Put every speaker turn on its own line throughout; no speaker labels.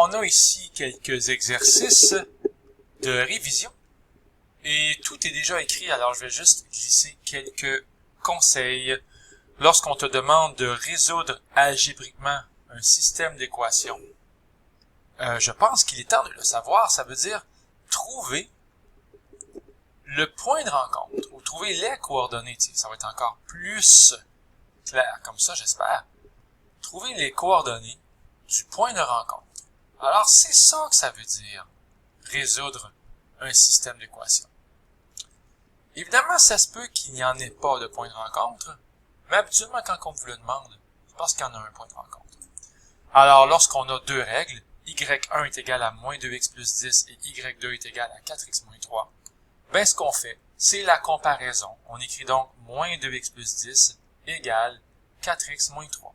on a ici quelques exercices de révision. Et tout est déjà écrit, alors je vais juste glisser quelques conseils. Lorsqu'on te demande de résoudre algébriquement un système d'équations, je pense qu'il est temps de le savoir. Ça veut dire trouver le point de rencontre, ou trouver les coordonnées. Ça va être encore plus clair comme ça, j'espère. Trouver les coordonnées du point de rencontre. Alors, c'est ça que ça veut dire, résoudre un système d'équations. Évidemment, ça se peut qu'il n'y en ait pas de point de rencontre, mais habituellement, quand on vous le demande, c'est parce qu'il y en a un point de rencontre. Alors, lorsqu'on a deux règles, y1 est égal à moins 2x plus 10 et y2 est égal à 4x moins 3, ben ce qu'on fait, c'est la comparaison. On écrit donc moins 2x plus 10 égale 4x moins 3.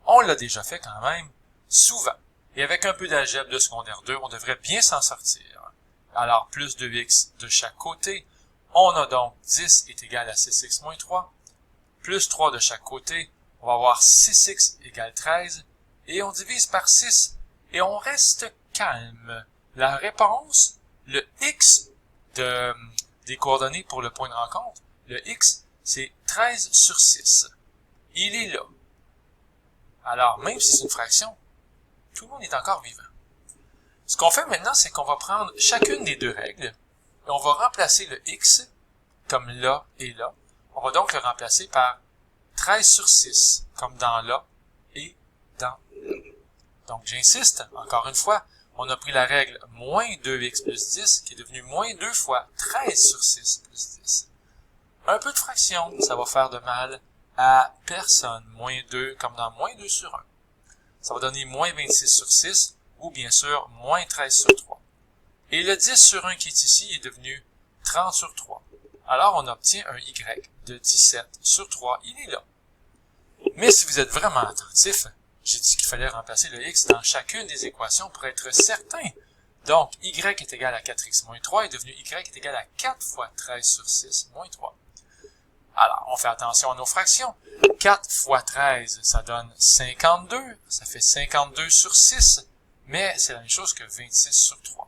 On l'a déjà fait quand même, souvent. Et avec un peu d'algèbre de secondaire 2, on devrait bien s'en sortir. Alors, plus 2x de chaque côté, on a donc 10 est égal à 6x moins 3, plus 3 de chaque côté, on va avoir 6x égale 13, et on divise par 6, et on reste calme. La réponse, le x des coordonnées pour le point de rencontre, le x, c'est 13 sur 6. Il est là. Alors, même si c'est une fraction, tout le monde est encore vivant. Ce qu'on fait maintenant, c'est qu'on va prendre chacune des deux règles, et on va remplacer le x, comme là et là. On va donc le remplacer par 13 sur 6, comme dans là et dans là. Donc, j'insiste, encore une fois, on a pris la règle moins 2x plus 10, qui est devenue moins 2 fois 13 sur 6 plus 10. Un peu de fraction, ça va faire de mal à personne. Moins 2, comme dans moins 2 sur 1. Ça va donner moins 26 sur 6, ou bien sûr, moins 13 sur 3. Et le 10 sur 1 qui est ici est devenu 30 sur 3. Alors, on obtient un y de 17 sur 3. Il est là. Mais si vous êtes vraiment attentif, j'ai dit qu'il fallait remplacer le x dans chacune des équations pour être certain. Donc, y est égal à 4x moins 3 est devenu y est égal à 4 fois 13 sur 6 moins 3. Alors, on fait attention à nos fractions. 4 fois 13, ça donne 52. Ça fait 52 sur 6. Mais c'est la même chose que 26 sur 3.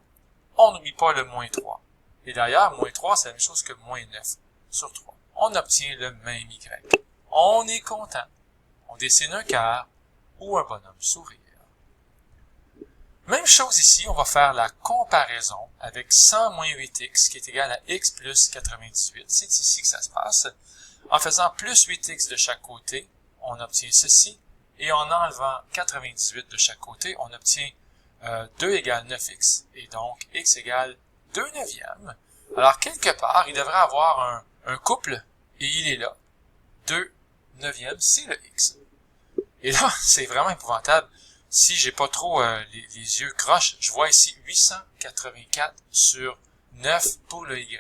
On n'oublie pas le moins 3. Et d'ailleurs, moins 3, c'est la même chose que moins 9 sur 3. On obtient le même y. On est content. On dessine un cœur ou un bonhomme sourire. Même chose ici, on va faire la comparaison avec 100 moins 8x qui est égal à x plus 98. C'est ici que ça se passe. En faisant plus 8x de chaque côté, on obtient ceci. Et en enlevant 98 de chaque côté, on obtient 2 égale 9x. Et donc, x égale 2 neuvièmes. Alors, quelque part, il devrait avoir un couple, et il est là. 2 neuvièmes, c'est le x. Et là, c'est vraiment épouvantable. Si j'ai pas trop les yeux croches, je vois ici 884 sur 9 pour le y.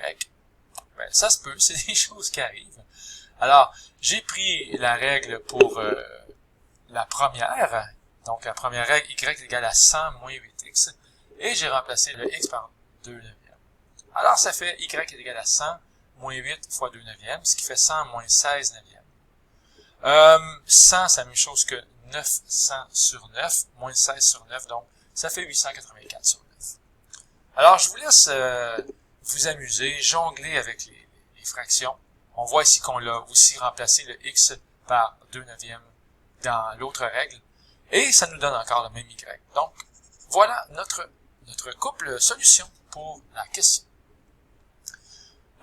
Ben, ça se peut, c'est des choses qui arrivent. Alors, j'ai pris la règle pour la première. Donc, la première règle, y est égal à 100 moins 8x. Et j'ai remplacé le x par 2 neuvièmes. Alors, ça fait y est égal à 100 moins 8 fois 2 neuvièmes, ce qui fait 100 moins 16 neuvièmes. 100, c'est la même chose que 900 sur 9, moins 16 sur 9, donc ça fait 884 sur 9. Alors, je vous laisse vous amuser, jongler avec les fractions. On voit ici qu'on l'a aussi remplacé le x par 2 neuvièmes dans l'autre règle, et ça nous donne encore le même y. Donc, voilà notre couple solution pour la question.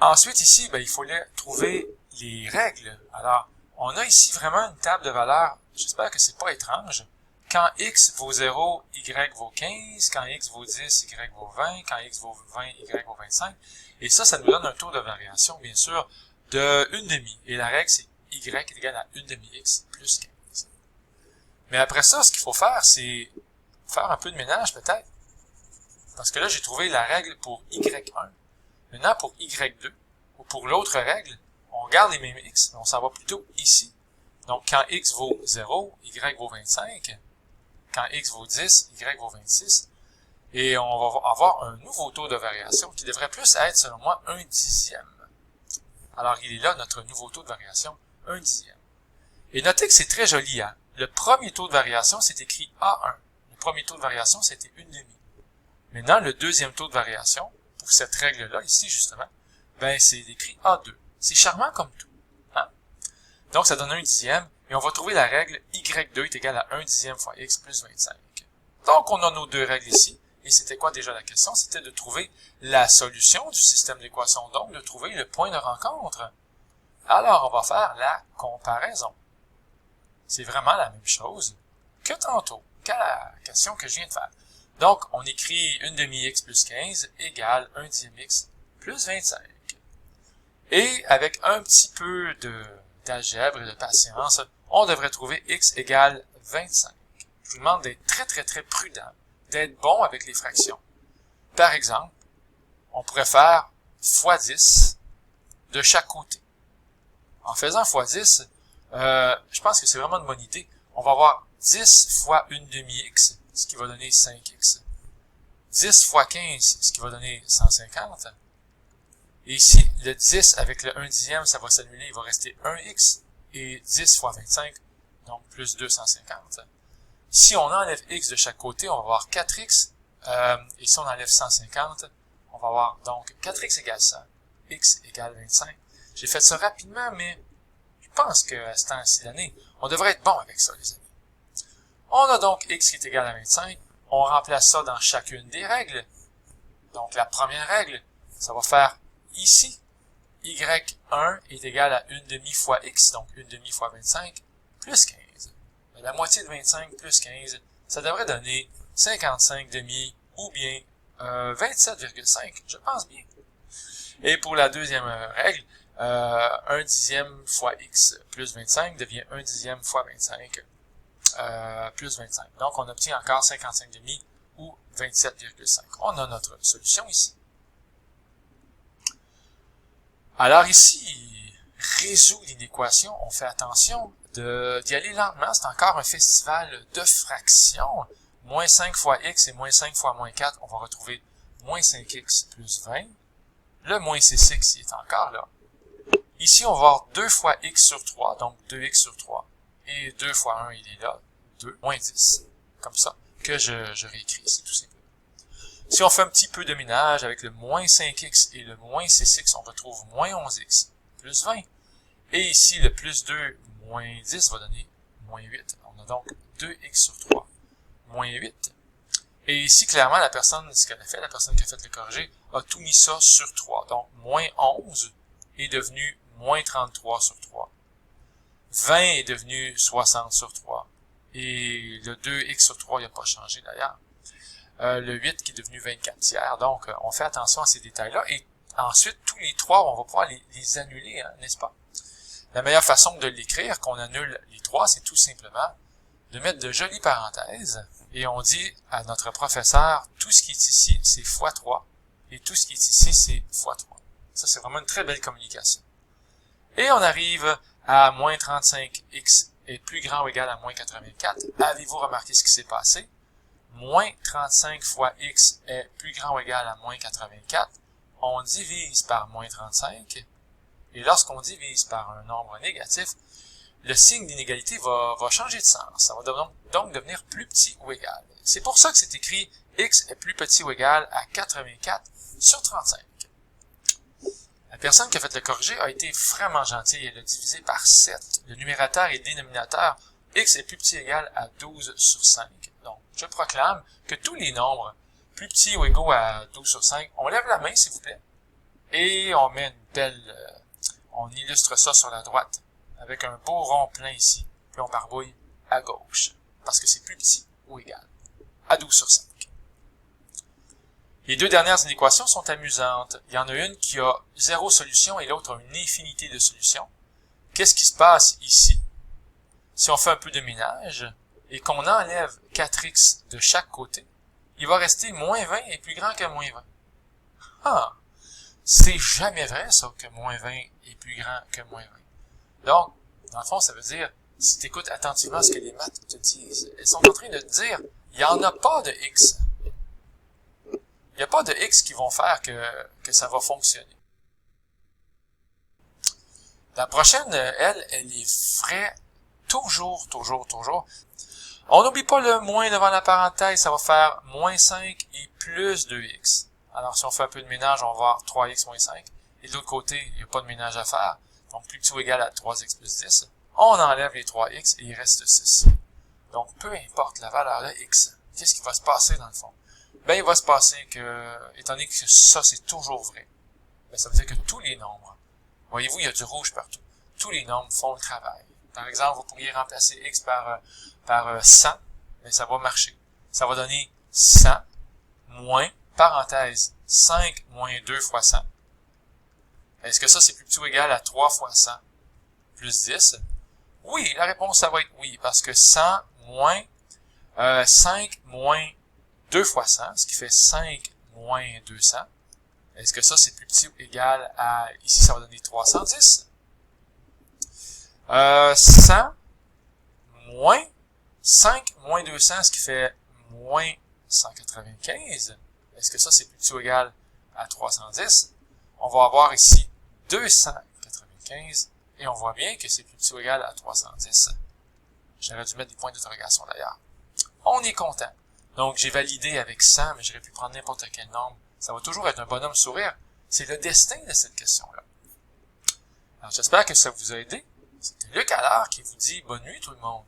Ensuite, ici, il fallait trouver les règles. Alors, on a ici vraiment une table de valeurs. J'espère que c'est pas étrange. Quand x vaut 0, y vaut 15. Quand x vaut 10, y vaut 20. Quand x vaut 20, y vaut 25. Et ça nous donne un taux de variation, bien sûr, de 1/2. Et la règle, c'est y est égal à 1/2x plus 15. Mais après ça, ce qu'il faut faire, c'est faire un peu de ménage, peut-être. Parce que là, j'ai trouvé la règle pour y1. Maintenant, pour y2, ou pour l'autre règle, on garde les mêmes x, mais on s'en va plutôt ici. Donc, quand x vaut 0, y vaut 25. Quand x vaut 10, y vaut 26. Et on va avoir un nouveau taux de variation qui devrait plus être, selon moi, 1/10. Alors, il est là, notre nouveau taux de variation, 1/10. Et notez que c'est très joli, hein? Le premier taux de variation, c'est écrit A1. Le premier taux de variation, c'était 1,5. Maintenant, le deuxième taux de variation, pour cette règle-là, ici justement, ben c'est écrit A2. C'est charmant comme tout. Hein? Donc, ça donne 1/10, et on va trouver la règle Y2 est égal à 1/10 fois X plus 25. Donc, on a nos deux règles ici. Et c'était quoi déjà la question? C'était de trouver la solution du système d'équation, donc de trouver le point de rencontre. Alors, on va faire la comparaison. C'est vraiment la même chose que tantôt, qu'à la question que je viens de faire. Donc, on écrit 1/2x plus 15 égale 1/10x plus 25. Et avec un petit peu d'algèbre et de patience, on devrait trouver x égale 25. Je vous demande d'être très prudent, d'être bon avec les fractions. Par exemple, on pourrait faire x 10 de chaque côté. En faisant x 10, je pense que c'est vraiment une bonne idée. On va avoir 10 fois 1/2x, ce qui va donner 5x. 10 fois 15, ce qui va donner 150. Et ici, le 10 avec le 1/10, ça va s'annuler, il va rester 1x. Et 10 fois 25, donc plus 250. Si on enlève x de chaque côté, on va avoir 4x. Et si on enlève 150, on va avoir donc 4x égale 100. X égale 25. J'ai fait ça rapidement, mais je pense qu'à ce temps-ci de l'année, on devrait être bon avec ça, les amis. On a donc x qui est égal à 25. On remplace ça dans chacune des règles. Donc, la première règle, ça va faire ici, y1 est égal à 1/2 fois x, donc 1/2 fois 25, plus 15. La moitié de 25 plus 15, ça devrait donner 55,5 ou bien 27,5, je pense bien. Et pour la deuxième règle, 1/10 fois x plus 25 devient 1/10 fois 25 plus 25. Donc, on obtient encore 55,5 ou 27,5. On a notre solution ici. Alors ici, résoudre une équation, on fait attention d'y aller lentement. C'est encore un festival de fractions. Moins 5 fois x et moins 5 fois moins 4, on va retrouver moins 5x plus 20. Le moins 6x, il est encore là. Ici, on va avoir 2 fois x sur 3, donc 2x sur 3. Et 2 fois 1, il est là, 2, moins 10. Comme ça, que je réécris ici, tout simplement. Si on fait un petit peu de ménage avec le moins 5x et le moins 6x, on retrouve moins 11x plus 20. Et ici, le plus 2 moins 10 va donner moins 8. On a donc 2x sur 3 moins 8. Et ici, clairement, la personne, ce qu'elle a fait, la personne qui a fait le corrigé, a tout mis ça sur 3. Donc, moins 11 est devenu moins 33 sur 3. 20 est devenu 60 sur 3. Et le 2x sur 3, il n'a pas changé d'ailleurs. Le 8 qui est devenu 24 tiers. Donc, on fait attention à ces détails-là. Et ensuite, tous les 3, on va pouvoir les annuler, hein, n'est-ce pas? La meilleure façon de l'écrire, qu'on annule les 3, c'est tout simplement de mettre de jolies parenthèses. Et on dit à notre professeur, tout ce qui est ici, c'est x3. Et tout ce qui est ici, c'est x3. Ça, c'est vraiment une très belle communication. Et on arrive à moins 35x est plus grand ou égal à moins 84. Avez-vous remarqué ce qui s'est passé? Moins 35 fois x est plus grand ou égal à moins 84. On divise par moins 35. Et lorsqu'on divise par un nombre négatif, le signe d'inégalité va changer de sens. Ça va donc devenir plus petit ou égal. C'est pour ça que c'est écrit x est plus petit ou égal à 84 sur 35. La personne qui a fait le corrigé a été vraiment gentille. Elle a divisé par 7. Le numérateur et le dénominateur, x est plus petit ou égal à 12 sur 5. Donc, je proclame que tous les nombres plus petits ou égaux à 12 sur 5, on lève la main, s'il vous plaît, et on met une belle... on illustre ça sur la droite, avec un beau rond plein ici, puis on barbouille à gauche, parce que c'est plus petit ou égal à 12 sur 5. Les deux dernières inéquations sont amusantes. Il y en a une qui a 0 solution et l'autre a une infinité de solutions. Qu'est-ce qui se passe ici? Si on fait un peu de ménage et qu'on enlève 4x de chaque côté, il va rester moins 20 est plus grand que moins 20. Ah! C'est jamais vrai, ça, que moins 20 est plus grand que moins 20. Donc, dans le fond, ça veut dire, si tu écoutes attentivement ce que les maths te disent, elles sont en train de te dire, il n'y en a pas de x. Il n'y a pas de x qui vont faire que ça va fonctionner. La prochaine, elle est vraie toujours. On n'oublie pas le moins devant la parenthèse, ça va faire moins 5 et plus 2x. Alors si on fait un peu de ménage, on va voir 3x moins 5. Et de l'autre côté, il n'y a pas de ménage à faire. Donc plus petit ou égal à 3x plus 10. On enlève les 3x et il reste 6. Donc peu importe la valeur de x, qu'est-ce qui va se passer dans le fond? Ben il va se passer que, étant donné que ça c'est toujours vrai, ben, ça veut dire que tous les nombres, voyez-vous, il y a du rouge partout, tous les nombres font le travail. Par exemple, vous pourriez remplacer x par 100, mais ça va marcher. Ça va donner 100 moins, parenthèse, 5 moins 2 fois 100. Est-ce que ça, c'est plus petit ou égal à 3 fois 100 plus 10? Oui, la réponse, ça va être oui, parce que 100 moins 5 moins 2 fois 100, ce qui fait 5 moins 200. Est-ce que ça, c'est plus petit ou égal à, ici, ça va donner 310? 100 moins 5 moins 200, ce qui fait moins 195. Est-ce que ça, c'est plus petit ou égal à 310? On va avoir ici 295, et on voit bien que c'est plus petit ou égal à 310. J'aurais dû mettre des points d'interrogation d'ailleurs. On est content. Donc, j'ai validé avec 100, mais j'aurais pu prendre n'importe quel nombre. Ça va toujours être un bonhomme sourire. C'est le destin de cette question-là. Alors, j'espère que ça vous a aidé. C'était Luc Allard qui vous dit bonne nuit tout le monde.